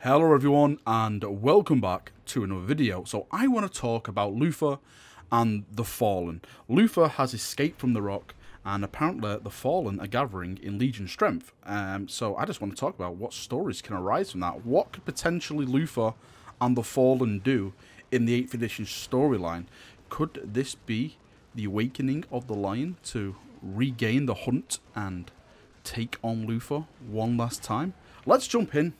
Hello everyone and welcome back to another video. So I want to talk about Luthor and the Fallen. Luthor has escaped from the Rock and apparently the Fallen are gathering in Legion strength. So I just want to talk about what stories can arise from that. What could potentially Luthor and the Fallen do in the 8th edition storyline? Could this be the awakening of the Lion to regain the hunt and take on Luthor one last time? Let's jump in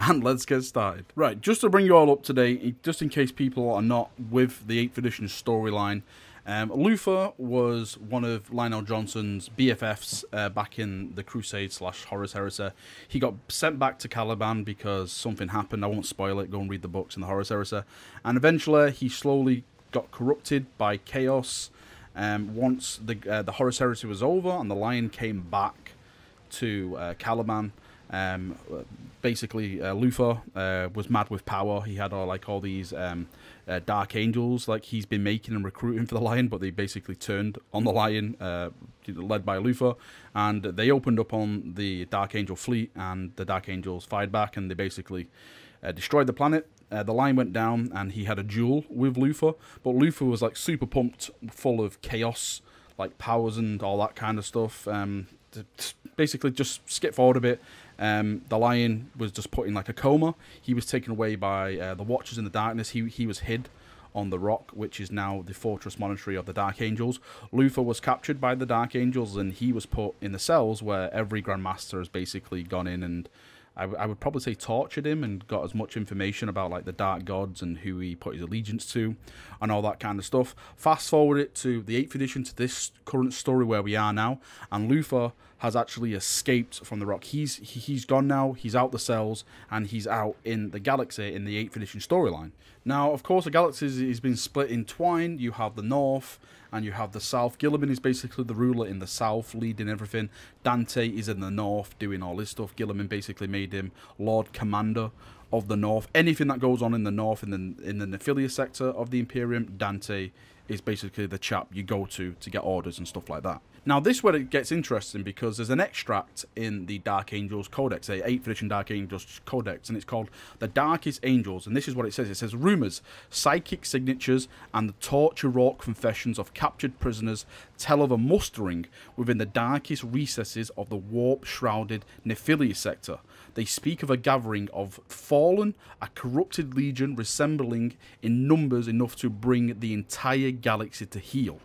and let's get started. Right, just to bring you all up to date, just in case people are not with the 8th edition storyline, Luthor was one of Lionel Johnson's BFFs back in the Crusade / Horus Heresy. He got sent back to Caliban because something happened. I won't spoil it, go and read the books in the Horus Heresy. And eventually he slowly got corrupted by Chaos. Once the Horus Heresy was over and the Lion came back to Caliban, basically Luthor was mad with power. He had all these dark angels like he's been making and recruiting for the Lion, but they basically turned on the Lion, led by Luthor, and they opened up on the Dark Angel fleet, and the Dark Angels fired back and they basically destroyed the planet. The Lion went down and he had a duel with Luthor, but Luthor was like super pumped, full of chaos, like powers and all that kind of stuff. Basically just skip forward a bit. The Lion was just put in like a coma. He was taken away by the Watchers in the Darkness. He was hid on the Rock, which is now the Fortress Monastery of the Dark Angels. Luthor was captured by the Dark Angels and he was put in the cells where every Grandmaster has basically gone in and I would probably say tortured him and got as much information about like the Dark Gods and who he put his allegiance to and all that kind of stuff. Fast forward it to the 8th edition, to this current story where we are now, and Luthor has actually escaped from the Rock. He's gone now, he's out the cells, and he's out in the galaxy in the 8th edition storyline. Now, of course, the galaxy has been split in twine. You have the North and you have the South. Gilliman is basically the ruler in the South, leading everything. Dante is in the North, doing all this stuff. Gilliman basically made him Lord Commander of the North. Anything that goes on in the North, in the Nephilia sector of the Imperium, Dante is basically the chap you go to get orders and stuff like that. Now, this is where it gets interesting because there's an extract in the Dark Angels Codex, the 8th edition Dark Angels Codex, and it's called The Darkest Angels, and this is what it says. It says, rumours, psychic signatures, and the torture-wrought confessions of captured prisoners tell of a mustering within the darkest recesses of the warp-shrouded Nephilia sector. They speak of a gathering of fallen, a corrupted legion resembling in numbers enough to bring the entire galaxy to heel.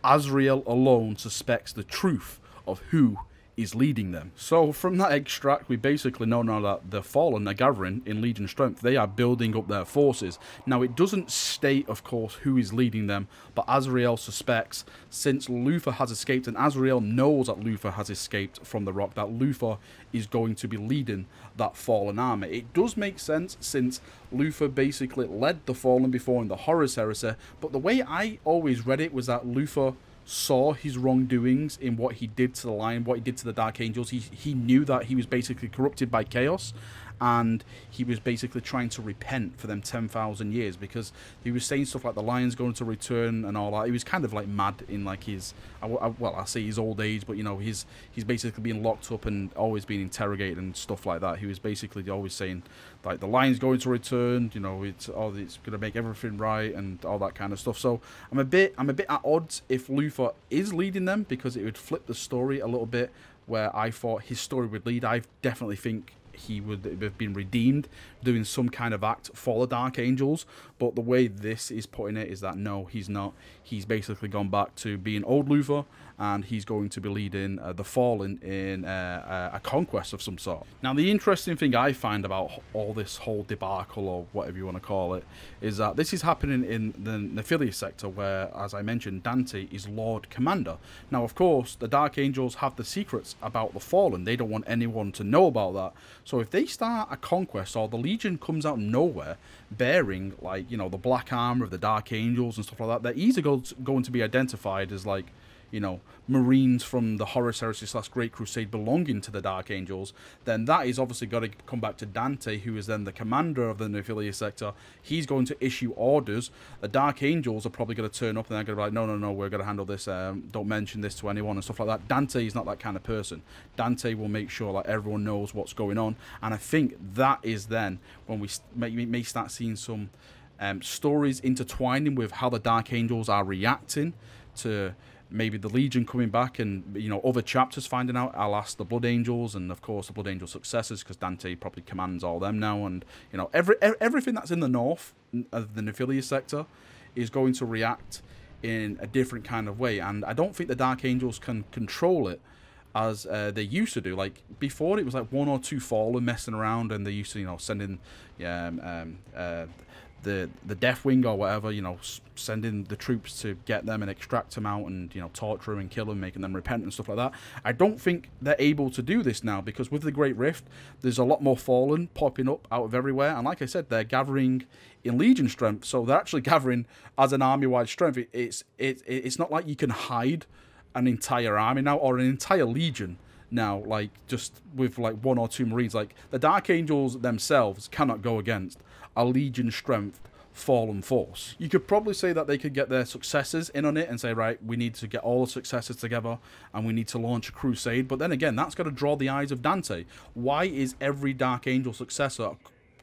Azrael alone suspects the truth of who is leading them. So from that extract, we basically know now that the Fallen are gathering in Legion strength. They are building up their forces. Now, it doesn't state, of course, who is leading them, but Azrael suspects, since Luthor has escaped, and Azrael knows that Luthor has escaped from the Rock, that Luthor is going to be leading that Fallen army. It does make sense, since Luthor basically led the Fallen before in the Horus Heresy, but the way I always read it was that Luthor saw his wrongdoings in what he did to the Lion, what he did to the Dark Angels. He knew that he was basically corrupted by Chaos, and he was basically trying to repent for them 10,000 years, because he was saying stuff like the Lion's going to return and all that. He was kind of like mad in like his, well, I say his old age, but you know, he's basically being locked up and always being interrogated and stuff like that. He was basically always saying like the Lion's going to return, you know, it's going to make everything right and all that kind of stuff. So I'm a bit at odds if Luthor is leading them, because it would flip the story a little bit where I thought his story would lead. I definitely think he would have been redeemed, doing some kind of act for the Dark Angels, but the way this is putting it is that no, he's not. He's basically gone back to being old Luthor, and he's going to be leading the Fallen in a conquest of some sort. Now, the interesting thing I find about all this whole debacle, or whatever you want to call it, is that this is happening in the Nephilia sector, where, as I mentioned, Dante is Lord Commander. Now, of course, the Dark Angels have the secrets about the Fallen. They don't want anyone to know about that. So if they start a conquest, or the Legion comes out of nowhere bearing, like, you know, the black armor of the Dark Angels and stuff like that, they're easily going to be identified as, like, Marines from the Horus Heresy / Great Crusade belonging to the Dark Angels, then that is obviously got to come back to Dante, who is then the commander of the Nephilia sector. He's going to issue orders. The Dark Angels are probably going to turn up and they're going to be like, no, we're going to handle this. Don't mention this to anyone and stuff like that. Dante is not that kind of person. Dante will make sure that everyone knows what's going on. And I think that is then when we may start seeing some stories intertwining with how the Dark Angels are reacting to maybe the Legion coming back, and other chapters finding out. I'll ask the Blood Angels and of course the Blood Angel successors, because Dante probably commands all them now, and everything that's in the north of the Nephilia sector is going to react in a different kind of way, and I don't think the Dark Angels can control it as they used to do. Like before, it was like 1 or 2 Fallen messing around, and they used to sending the Deathwing or whatever, sending the troops to get them and extract them out and, torture them and kill them, making them repent and stuff like that. I don't think they're able to do this now, because with the Great Rift, there's a lot more Fallen popping up out of everywhere. And like I said, they're gathering in Legion strength, so they're actually gathering as an army-wide strength. It's not like you can hide an entire army now, or an entire Legion now, like just with like 1 or 2 Marines. Like the Dark Angels themselves cannot go against a Legion strength Fallen force. You could probably say that they could get their successors in on it and say, right, we need to get all the successors together and we need to launch a crusade. But then again, that's got to draw the eyes of Dante. Why is every Dark Angel successor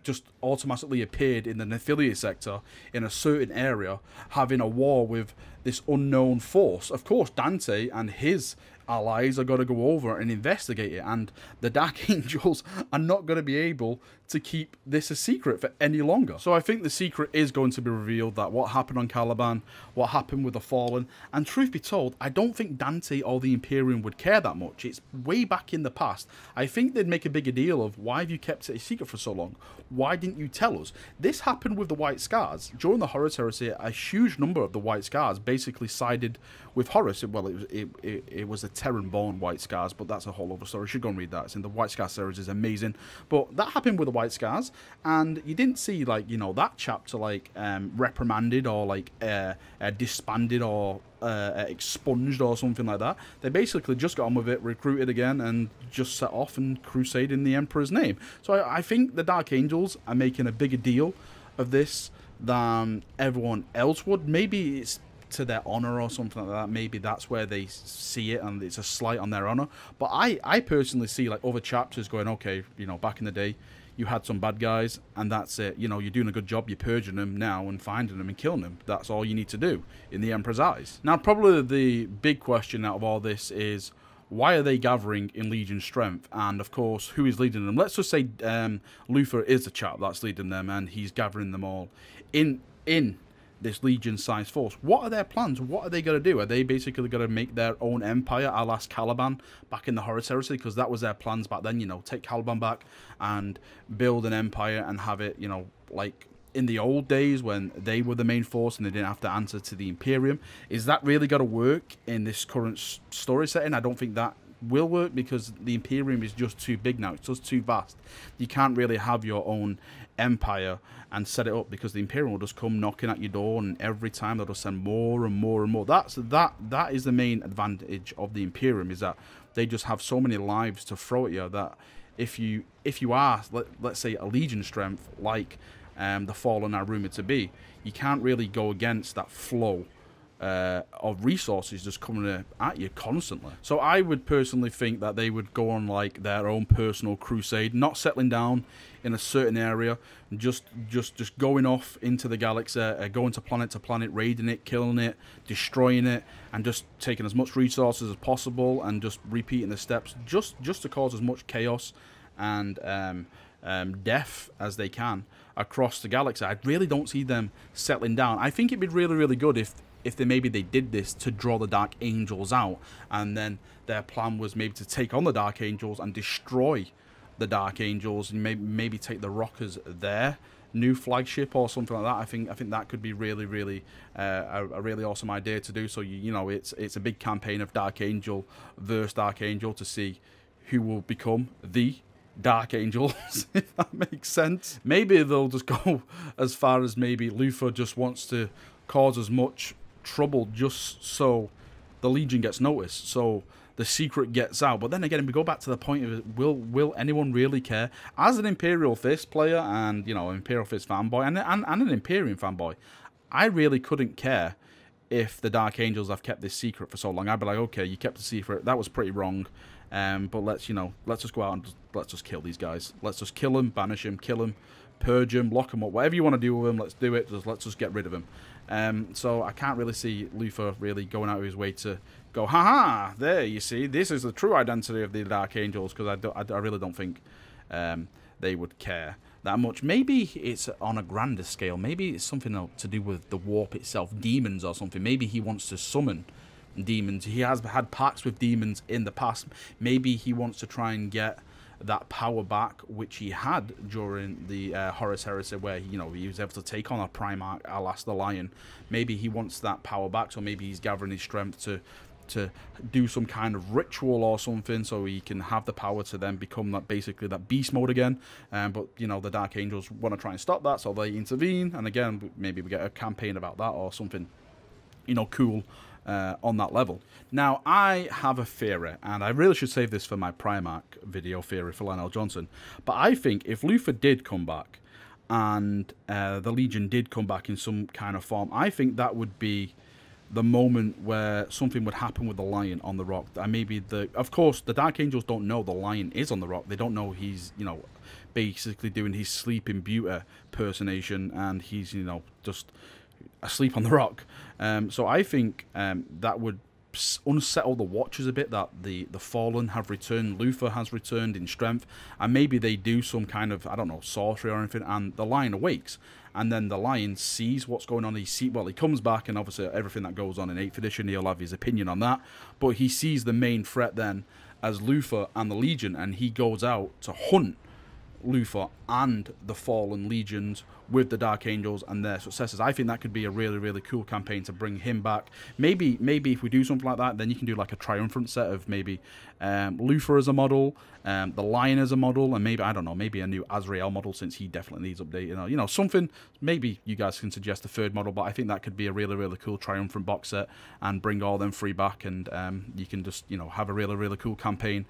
just automatically appeared in the Nephilia sector in a certain area having a war with this unknown force? Of course, Dante and his allies are going to go over and investigate it, and the Dark Angels are not going to be able to keep this a secret for any longer. So I think the secret is going to be revealed, that what happened on Caliban, what happened with the Fallen, and truth be told, I don't think Dante or the Imperium would care that much. It's way back in the past. I think they'd make a bigger deal of, why have you kept it a secret for so long? Why didn't you tell us? This happened with the White Scars. During the Horus Heresy, a huge number of the White Scars basically sided with Horus. Well, it was the Terran-born White Scars, but that's a whole other story. You should go and read that. It's in the White Scar series, is amazing. But that happened with the White Scars, and you didn't see, like, that chapter, like, reprimanded or, like, disbanded or expunged or something like that. They basically just got on with it, recruited again, and just set off and crusade in the Emperor's name. So I think the Dark Angels are making a bigger deal of this than everyone else would. Maybe it's to their honor or something like that. Maybe that's where they see it and it's a slight on their honor. But I personally see, like, other chapters going, okay, back in the day you had some bad guys and that's it. You're doing a good job, you're purging them now and finding them and killing them. That's all you need to do in the Emperor's eyes. Now, probably the big question out of all this is, why are they gathering in Legion strength? And of course, who is leading them? Let's just say Luther is the chap that's leading them, and he's gathering them all in this Legion-sized force. What are their plans? What are they going to do? Are they basically going to make their own empire, a la Caliban back in the Horus Heresy? Because that was their plans back then, take Caliban back and build an empire and have it, like in the old days when they were the main force and they didn't have to answer to the Imperium. Is that really going to work in this current story setting? I don't think that will work, because the Imperium is just too big now. It's just too vast. You can't really have your own empire and set it up, because the Imperium will just come knocking at your door, and every time they'll just send more and more and more. That is the main advantage of the Imperium, is that they just have so many lives to throw at you, that if you are, let's say, a Legion strength like the Fallen are rumored to be, you can't really go against that flow of resources just coming at you constantly. So I would personally think that they would go on like their own personal crusade, not settling down in a certain area, just going off into the galaxy, going to planet, raiding it, killing it, destroying it, and just taking as much resources as possible and just repeating the steps just to cause as much chaos and death as they can across the galaxy. I really don't see them settling down. I think it'd be really, really good if they did this to draw the Dark Angels out, and then their plan was maybe to take on the Dark Angels and destroy the Dark Angels, and maybe take the Rock as their new flagship or something like that. I think that could be really, really a really awesome idea to do. So it's a big campaign of Dark Angel versus Dark Angel to see who will become the Dark Angels, if that makes sense. Maybe they'll just go as far as maybe Luther just wants to cause as much trouble just so the Legion gets noticed, so the secret gets out. But then again, we go back to the point of will anyone really care? As an Imperial Fist player and, you know, Imperial Fist fanboy and an Imperium fanboy, I really couldn't care if the Dark Angels have kept this secret for so long. I'd be like, okay, you kept the secret. That was pretty wrong. But let's just go out and let's just kill these guys. Let's just kill them, banish them, kill them, purge them, lock them up. Whatever you want to do with them, let's do it. Let's just get rid of them. So I can't really see Luthor really going out of his way to go, haha, there, you see, this is the true identity of the Dark Angels, because I really don't think they would care that much. Maybe it's on a grander scale. Maybe it's something to do with the warp itself, demons or something. Maybe he wants to summon demons. He has had pacts with demons in the past. Maybe he wants to try and get that power back, which he had during the Horus Heresy, where he was able to take on a Primarch, Alas the Lion. Maybe he wants that power back, so maybe he's gathering his strength to do some kind of ritual or something, so he can have the power to then become basically that beast mode again. But the Dark Angels want to try and stop that, so they intervene, and again, maybe we get a campaign about that or something, cool on that level. Now, I have a theory, and I really should save this for my Primarch video theory for Lionel Johnson, but I think if Luthor did come back and the Legion did come back in some kind of form, I think that would be the moment where something would happen with the Lion on the rock. And maybe of course, the Dark Angels don't know the Lion is on the rock. They don't know he's, basically doing his Sleeping Beauty personation, and he's, just asleep on the rock. So I think that would unsettle the Watchers a bit, that the Fallen have returned, Luthor has returned in strength, and maybe they do some kind of, I don't know, sorcery or anything, and the Lion awakes, and then the Lion sees what's going on. He comes back, and obviously everything that goes on in 8th edition, he'll have his opinion on that, but he sees the main threat then as Luthor and the Legion, and he goes out to hunt Luthor and the Fallen Legions with the Dark Angels and their successors. I think that could be a really, really cool campaign to bring him back. Maybe if we do something like that, then you can do like a triumphant set of maybe Luthor as a model, the Lion as a model, and maybe, I don't know, maybe a new Azrael model, since he definitely needs updating, something. Maybe you guys can suggest a third model, but I think that could be a really, really cool triumphant box set and bring all them three back, and you can just, have a really, really cool campaign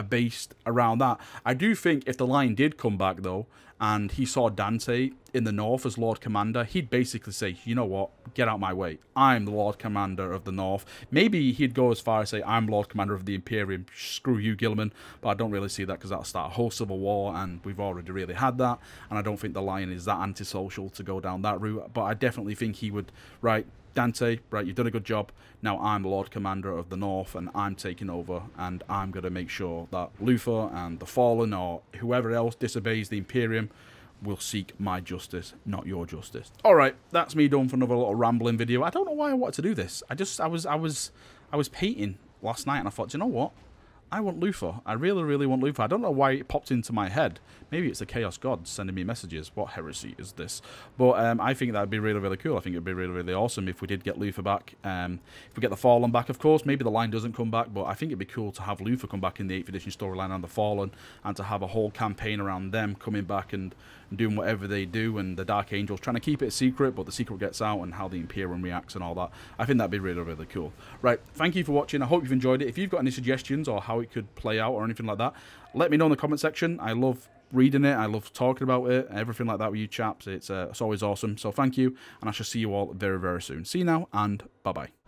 based around that. I do think if the Lion did come back, though, and he saw Dante in the North as Lord Commander, he'd basically say, you know what, get out my way. I'm the Lord Commander of the North. Maybe he'd go as far as say, I'm Lord Commander of the Imperium. Screw you, Gilliman. But I don't really see that, because that'll start a whole civil war, and we've already really had that. And I don't think the Lion is that antisocial to go down that route. But I definitely think he would, right, Dante, right, you've done a good job. Now I'm Lord Commander of the North, and I'm taking over, and I'm going to make sure that Luthor and the Fallen, or whoever else disobeys the Imperium, will seek my justice, not your justice. Alright, that's me done for another little rambling video. I don't know why I wanted to do this. I was painting last night, and I thought, you know what? I want Luthor. I really, really want Luthor. I don't know why it popped into my head. Maybe it's the Chaos God sending me messages. What heresy is this? But I think that would be really, really cool. I think it would be really, really awesome if we did get Luthor back. If we get the Fallen back, of course. Maybe the Line doesn't come back, but I think it'd be cool to have Luthor come back in the 8th edition storyline and the Fallen, and to have a whole campaign around them coming back and doing whatever they do, and the Dark Angels trying to keep it a secret, but the secret gets out, and how the Imperium reacts and all that. I think that'd be really, really cool. Right, thank you for watching. I hope you've enjoyed it. If you've got any suggestions or how it could play out or anything like that, let me know in the comment section. I love reading it. I love talking about it. Everything like that with you chaps. It's always awesome. So thank you, and I shall see you all very, very soon. See you now, and bye-bye.